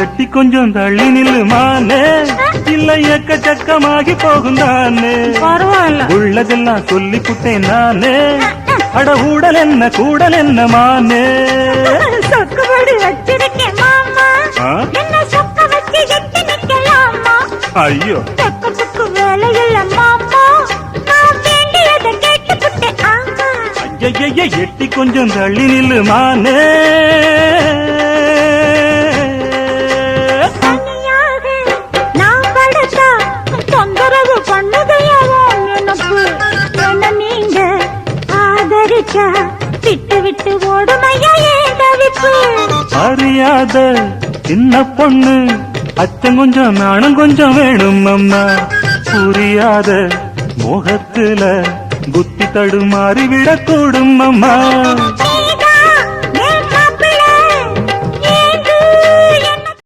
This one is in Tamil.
எட்டி கொஞ்சம் தள்ளி நில்லு மானே, இல்ல எக்கச்சக்கமாகி போகும் தானே. பரவாயில்ல, உள்ளதெல்லாம் சொல்லி புட்டேன் நானே, அட ஊடல் என்ன கூடல் என்ன மானே. சொக்குபடி வச்சிருக்கேன் மாமா, என்ன சொக்க வச்சு எட்டி நிக்கலாமா? ஐயோ சொக்கத்துக்கு வேலை இல்ல மாமா, நான் வேண்டியதை கேட்டுக்கிட்டேன். ஆமா, ஐய எட்டி கொஞ்சம் தள்ளி நில்லு மானே. தனியாக நான் படுத்தா தொந்தரவு பண்ணுதையாவோ எனக்கு. என்ன நீங்க ஆதரிச்சா விட்டு விட்டு ஓடுமையா ஏன் தவிப்பு? அறியாத சின்ன பொண்ணு, அச்சம் கொஞ்சம் நானும் கொஞ்சம் வேணும் அம்மா. புரியாத மோகத்துல புத்தி தடுமாறி விடக்கூடும் அம்மா.